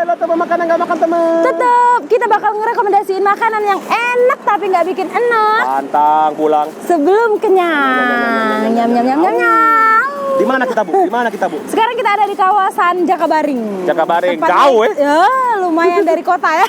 Tetap makan nggak makan teman. Tetap kita bakal ngerekomendasiin makanan yang enak tapi nggak bikin enak. Pantang pulang. Sebelum kenyang. Nyam nyam nyam nyam nyam. Di mana kita, Bu? Di mana kita, Bu? Sekarang kita ada di kawasan Jakabaring. Jakabaring, Tempatnya- jauh ya? Ya, lumayan dari kota ya.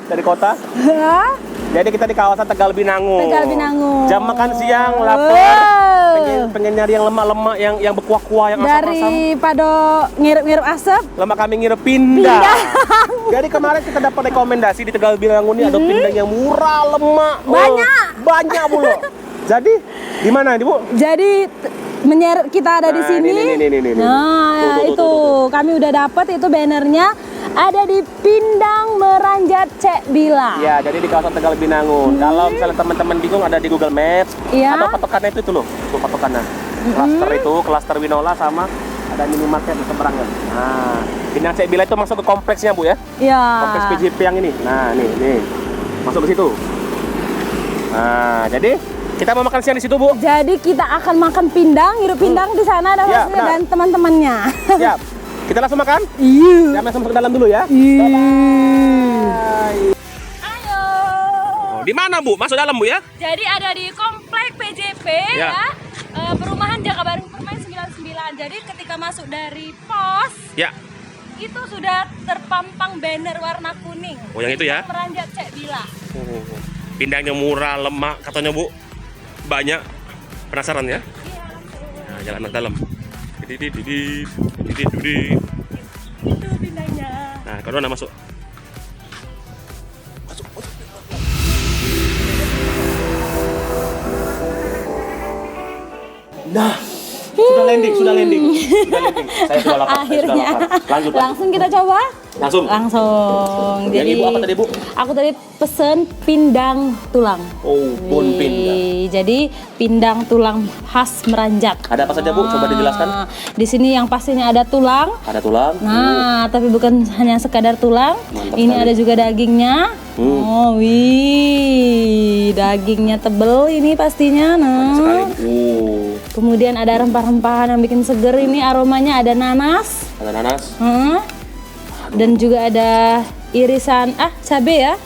Dari kota. Ya, Jadi kita di kawasan Tegal Binangun. Tegal Binangun. Jam makan siang, lapar. Pengen nyari yang lemak-lemak, yang berkuah-kuah, yang asam-asam. daripada ngirup-ngirup asap. Lama kami ngira pindah. Jadi kemarin kita dapat rekomendasi di Tegal Binangun ini ada pindang yang murah, lemak. Banyak. Banyak, Bu. Loh. Jadi di mana, Bu? Jadi menyeret kita ada di Nah, sini. ini. Nah, Tuh, itu tuh. kami udah dapat itu bannernya ada di Pindang Meranjat Cek Bila. Ya, jadi di kawasan Tegal Binangun. Kalau misalnya teman-teman bingung ada di Google Maps. Iya. Atau patokannya itu loh. Tuh patokannya. Klaster itu, klaster Winola sama ada minimarket di seberangnya. Nah, Pindang Cek Bila itu masuk ke kompleksnya, Bu ya. Iya. Kompleks PJP yang ini. Nah, nih. Masuk ke situ. Nah, jadi kita mau makan siang di situ, Bu. Jadi kita akan makan pindang, hidup pindang di sana ada Ya, Mas benar. dan teman-temannya. Siap. Kita langsung makan? Iya. Jangan langsung masuk ke dalam dulu ya. Iya. Bye. Ayo. Oh, di mana, Bu? Masuk dalam, Bu ya? Jadi ada di komplek PJP Ya. ya. Perumahan Jakabaring Permai 99. Jadi ketika masuk dari pos Ya. itu sudah terpampang banner warna kuning. Oh, yang itu ya? Meranjat Cek Bila. Pindangnya murah, lemak katanya, Bu. Banyak. Penasaran ya? Iya, langsung. Nah, jalan ke dalam. Itu pindangnya. Nah, kalau udah masuk. Nah, sudah landing. Saya sudah lapar. Akhirnya. Lanjut. Langsung kita coba. Langsung. Yang Ibu apa tadi, Bu? Aku tadi pesen pindang tulang. Oh, bon pindang. Jadi pindang tulang khas Meranjat. Ada apa saja, Bu? Coba dijelaskan. Di sini yang pastinya ada tulang. Ada tulang. Nah, tapi bukan hanya sekadar tulang. Mantap Ini sekali. ada juga dagingnya. Oh, wih, dagingnya tebel ini pastinya. Banyak sekali. Nah, kemudian ada rempah-rempahan yang bikin seger. Ini aromanya ada nanas. Ada nanas. Dan juga ada irisan cabe ya.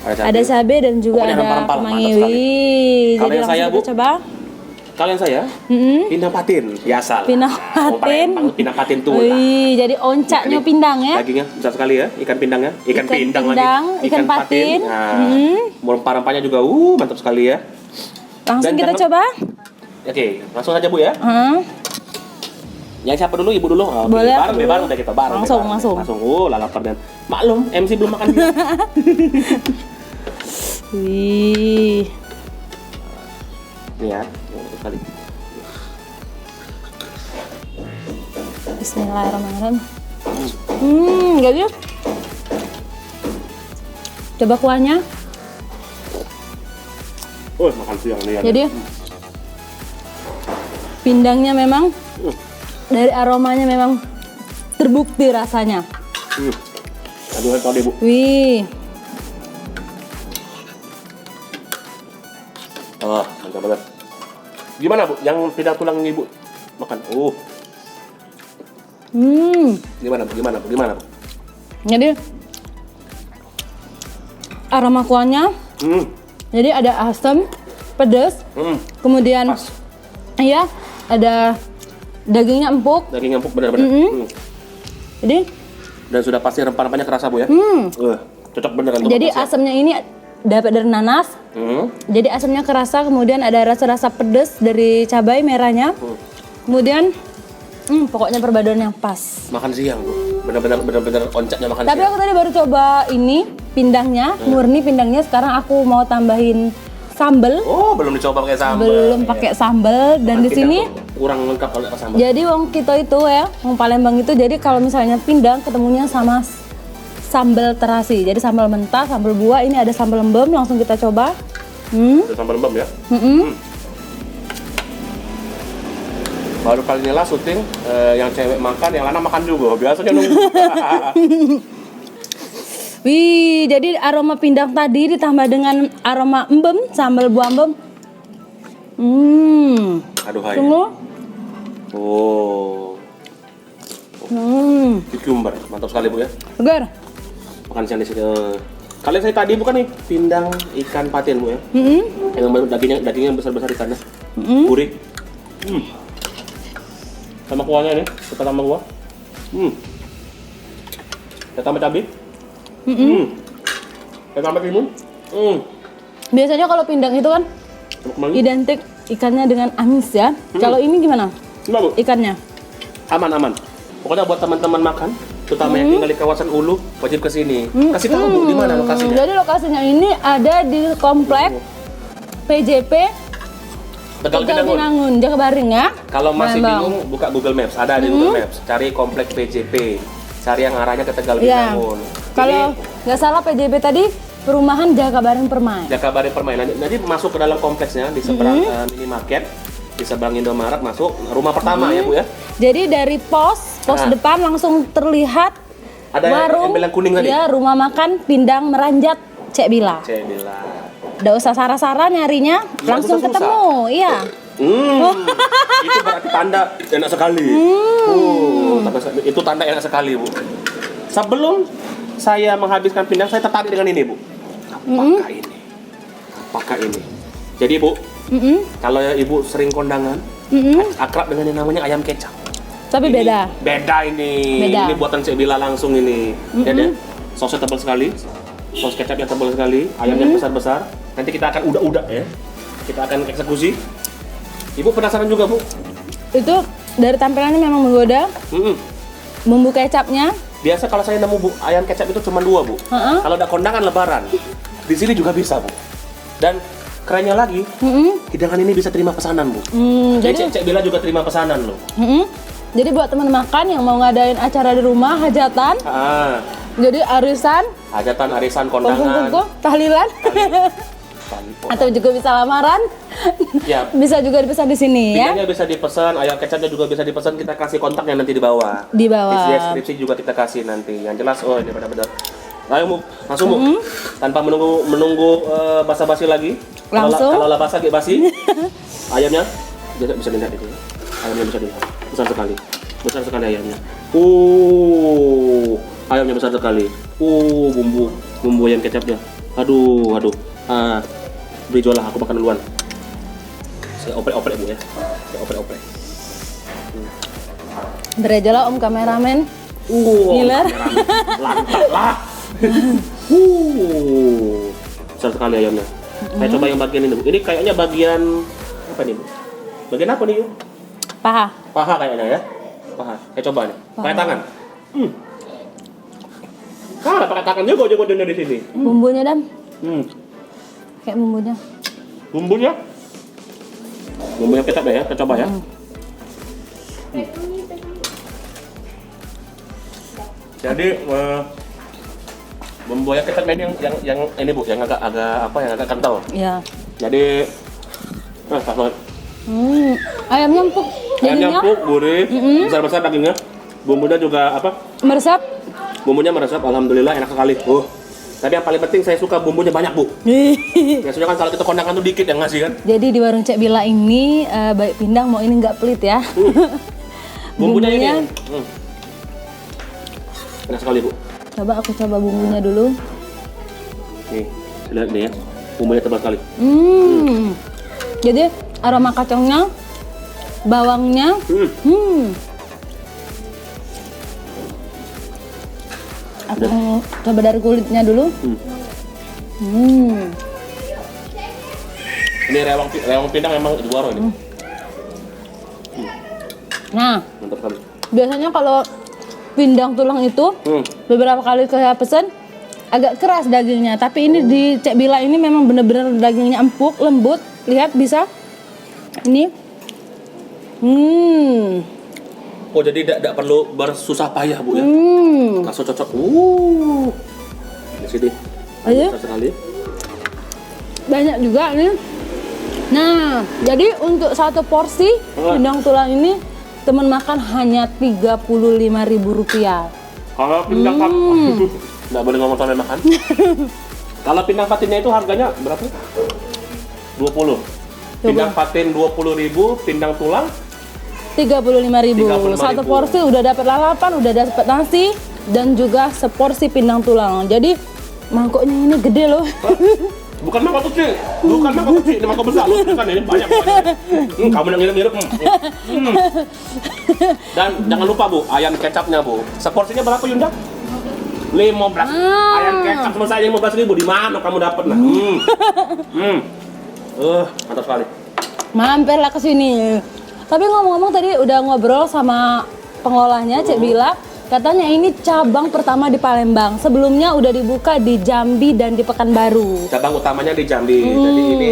Ada cabe dan juga Pokoknya ada rempah-rempah, kemangi. mantap sekali. Wih, Kalau jadi yang langsung saya, kita Bu? coba. Kalian saya pindang patin, biasa. Pindang patin. Pindang patin tulang. Wih, jadi oncaknya Ini pindang ya. Dagingnya besar sekali ya, ikan pindangnya, Ikan pindang pindang, lagi, ikan patin. Nah, rempah-rempahnya juga, mantap sekali ya. Langsung Dan kita jangan- coba. Oke, langsung aja, Bu ya. Yang siapa dulu, Ibu dulu? Oke, Boleh, aku bareng, dulu. bareng udah kita bareng. Langsung, bareng. langsung. Langsung. Lapar dan maklum, MC belum makan. Wih. Nih ya, kali. Bismillahirrahmanirrahim. Jadi coba kuahnya. Oh, makan siang nih ya. Jadi pindangnya memang dari aromanya memang terbukti rasanya. Aduh, tadi, Bu. Wih, Oh, mantap banget. Gimana, Bu? Yang tidak tulang Ibu makan? Gimana, Bu? jadi aroma kuahnya. Jadi ada asam, pedas, kemudian Pas. iya ada dagingnya empuk. Daging empuk benar-benar. Jadi Dan sudah pasti rempah-rempahnya kerasa, Bu ya? Cocok beneran. untuk jadi makan siang. asamnya ini dapat dari nanas. Jadi asamnya kerasa, kemudian ada rasa-rasa pedas dari cabai merahnya. Kemudian pokoknya perpaduan yang pas. Makan siang, Bu. Bener-bener oncaknya makan Tapi siang. aku tadi baru coba ini pindangnya, murni pindangnya. Sekarang aku mau tambahin sambal. Oh, belum dicoba pakai sambal. Belum pakai sambal dan di sini kurang lengkap kalau pakai sambal. jadi wong kita itu ya, wong Palembang itu jadi kalau misalnya pindang ketemunya sama sambal terasi. Jadi sambal mentah, sambal buah, ini ada sambal lembem, langsung kita coba. Ada sambal lembem ya. Baru kali ini lah syuting yang cewek makan, yang lana makan juga. Biasanya nunggu. Wih, jadi aroma pindang tadi ditambah dengan aroma embem, sambal buah embem. Aduh hai. Tunggu. Oh. Cucumber, mantap sekali Bu ya. Segar. Makan siang di sini. Kalian saya tadi bukan nih pindang ikan patin Bu ya. Yang dagingnya besar-besar ikannya. Gurih. Sama kuahnya nih, kita tambah kuah. Kita tambah cabai. Kita tambah timun. Biasanya kalau pindang itu kan identik ikannya dengan amis ya. Kalau ini gimana? Enggak Bu, Ikannya? aman. Pokoknya buat teman-teman makan, terutama yang tinggal di kawasan Ulu, wajib ke sini. Kasih tahu Bu di mana lokasinya. Jadi lokasinya ini ada di komplek PJP Tegal Tegal Binangun. Binangun, Jakabaring ya. Kalau masih Palembang. bingung, buka Google Maps. Ada di Google Maps. Cari komplek PJP. Cari yang arahnya ke Tegal Iya. Binangun. Kalau nggak salah PJP tadi perumahan Jakabaring Permai. Jakabaring Permainan. Nanti masuk ke dalam kompleksnya di seberang minimarket, di seberang Indomaret masuk rumah pertama ya Bu ya. Jadi dari pos depan langsung terlihat Ada warung embel yang kuning tadi. ya, rumah makan Pindang Meranjat Cek Bila. Saya bilang. Nggak usah sara-sara nyarinya, langsung usah susah. ketemu. Iya. Itu berarti tanda enak sekali. Itu tanda enak sekali Bu. Sebelum saya menghabiskan pindang, saya tertarik dengan ini Bu. Apakah ini? Jadi Bu, kalau Ibu sering kondangan, akrab dengan yang namanya ayam kecap. Tapi Ini beda. Beda ini. Beda. Ini buatan Cek Bila langsung ini. Lihat ya, sosnya tebal sekali. Sos kecapnya tebal sekali, ayamnya besar-besar. Nanti kita akan udak-udak ya. Kita akan eksekusi. Ibu penasaran juga Bu? Itu dari tampilannya memang menggoda. Bumbu kecapnya. Biasa kalau saya nemu Bu, ayam kecap itu cuma 2 Bu. Kalau ada kondangan lebaran, di sini juga bisa Bu. Dan kerennya lagi, hidangan ini bisa terima pesanan Bu. Jadi Cek Bila juga terima pesanan loh. Jadi buat teman makan yang mau ngadain acara di rumah, hajatan. Jadi arisan, Hajatan, arisan, kondangan. kumpul-kumpul, tahlilan. Atau juga bisa lamaran. Ya. Bisa juga dipesan di sini ya. Pindangnya bisa dipesan, ayam kecapnya juga bisa dipesan. Kita kasih kontaknya nanti di bawah. Di bawah. Di deskripsi juga kita kasih nanti. Yang jelas, oh ini benar-benar. Ayo Bu, langsung Bu. Tanpa menunggu basa-basi lagi. Langsung. Kalau basa basi. Ayamnya bisa dilihat itu. Ayamnya bisa dilihat. Besar sekali. Besar sekali ayamnya. Ayamnya besar sekali. Bumbu ayam kecapnya. Aduh. Beri jualah, aku makan duluan. Saya oprek-oprek Bu ya. Saya oprek-oprek. Berejalah Om kameramen. Giler. Lantak lah. Besar sekali ayamnya. Saya coba yang bagian ini Bu. Ini kayaknya bagian apa nih Bu? Bagian apa nih Bu? Paha. Paha kayaknya ya. Paha. Saya coba nih. Pakai tangan. Pakai tangan juga ujung-ujungnya di sini. Bumbunya Dam. Kayak bumbunya. Bumbunya kecap ya, kita coba ya. Jadi bumbu ayam kecap ini yang ini Bu, yang agak yang agak kental. Iya. Jadi pas banget. Ayamnya empuk. Ayamnya Jadinya empuk, gurih, besar-besar dagingnya. Bumbunya juga meresap. Bumbunya meresap, alhamdulillah enak sekali. Tapi yang paling penting saya suka bumbunya banyak Bu. Biasanya kan kalau kita kondangan tuh dikit yang ngasih kan. Jadi di warung Cek Bila ini baik pindang mau ini nggak pelit ya. Bumbunya ini enak sekali Bu. Coba aku coba bumbunya dulu. Nih, lihat nih ya. Bumbunya tebal sekali. Jadi aroma kacangnya, bawangnya. Aku coba dari kulitnya dulu. Ini rewang pindang memang juara ini. Nah, Mantap sekali. biasanya kalau pindang tulang itu beberapa kali saya pesen agak keras dagingnya, tapi ini di Cek Bila ini memang bener-bener dagingnya empuk, lembut. Lihat bisa. Ini. Oh, jadi tidak perlu bersusah payah, Bu ya. Langsung cocok. Di sini. Ayo. Sekali. Banyak juga nih. Nah, jadi untuk satu porsi pindang tulang ini teman makan hanya Rp35.000. Kalau pindang nggak boleh ngomong sampai makan. Kalau pindang patinnya itu harganya berapa? 20. Pindang patin 20.000, pindang tulang 35.000. Satu porsi udah dapat lalapan, udah dapat nasi dan juga seporsi pindang tulang. Jadi mangkoknya ini gede loh. Bukan mangkok kecil, ini mangkok besar loh. Kan ini banyak. Kamu yang ngirim-ngirim. Dan jangan lupa Bu, ayam kecapnya Bu. Seporsinya berapa Yunda? 15. Ayam kecap sama saya 15.000. Di mana kamu dapat nah? Mantap sekali. Mampirlah ke sini. Tapi ngomong-ngomong tadi udah ngobrol sama pengolahnya Cek Bila. Katanya ini cabang pertama di Palembang. Sebelumnya udah dibuka di Jambi dan di Pekanbaru. Cabang utamanya di Jambi. Jadi ini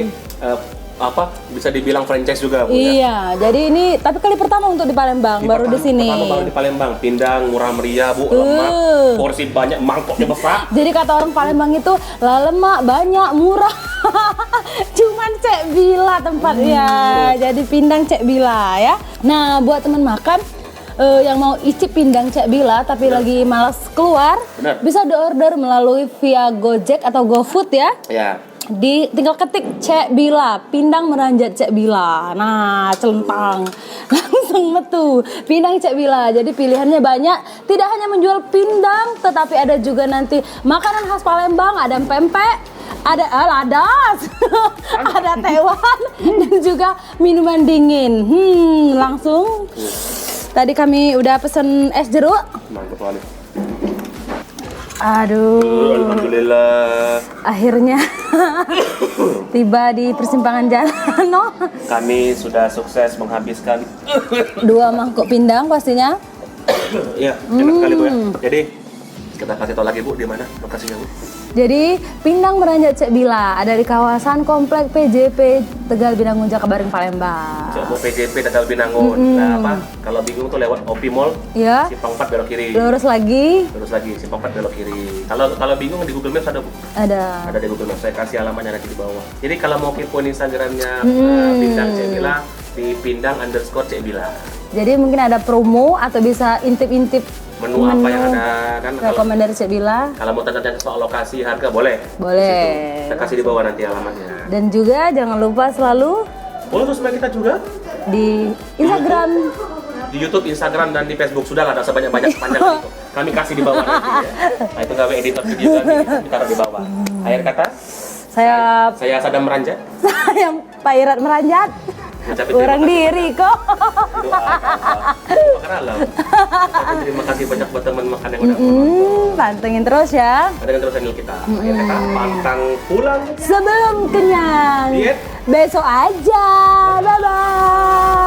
bisa dibilang franchise juga Bu ya. Iya, jadi ini tapi kali pertama untuk di Palembang, baru di sini. Pertama baru di Palembang, pindang murah meriah Bu, lemak, porsi banyak, mangkoknya besar. Jadi kata orang Palembang itu lemak banyak, murah. Cuman Cek Bila tempatnya. Jadi pindang Cek Bila ya. Nah, buat teman makan yang mau icip pindang Cek Bila tapi lagi malas keluar, bisa diorder melalui via Gojek atau GoFood ya. Ya. Tinggal ketik Cek Bila, pindang meranjat Cek Bila. Nah, celentang. Langsung metu pindang Cek Bila. Jadi pilihannya banyak, tidak hanya menjual pindang tetapi ada juga nanti makanan khas Palembang, ada pempek, ada ladas, ada tewan dan juga minuman dingin. Langsung. Tadi kami udah pesen es jeruk. Mantap sekali. Aduh. Alhamdulillah. Akhirnya tiba di persimpangan jalan. No? Kami sudah sukses menghabiskan 2 mangkok pindang pastinya. Iya, enak sekali Bu ya. Jadi kita kasih tahu lagi Bu di mana lokasinya Bu. Jadi pindang meranjat Cek Bila ada di kawasan Komplek PJP Tegal Binangun Jakabaring Palembang. Coba PJP Tegal Binangun. Nah, kalau bingung tuh lewat OP Mall. Ya. Simpang 4 belok kiri. Lurus lagi, Simpang 4 belok kiri. Kalau bingung di Google Maps ada Bu. ada. Ada di Google Maps. Saya kasih alamatnya nanti di bawah. Jadi kalau mau kepoin Instagramnya Pindang Cek Bila di Pindang_Cek Bila. Jadi mungkin ada promo atau bisa intip-intip menu apa yang ada kan. rekomend dari Cek Bila. Kalau mau tanya-tanya soal lokasi, harga boleh. Boleh. Kita kasih di bawah nanti alamatnya. Dan juga jangan lupa selalu Boleh sosmed kita juga di Instagram. Di YouTube, Instagram, dan di Facebook. Sudah lah, tidak sebanyak-banyak sepanjang itu. Kami kasih di bawah nanti ya. Nah, itu gawe editor video kami taruh di bawah. Akhir kata, saya Sadam Meranjat. Saya Pairat Meranjat. Kurang diri kok. Terima kasih banyak buat teman makan yang udah menonton. Pantengin terus ya. Pantengin terus channel kita. Akhir kata, pantang pulang sebelum kenyang. Diet Besok aja. Bye bye.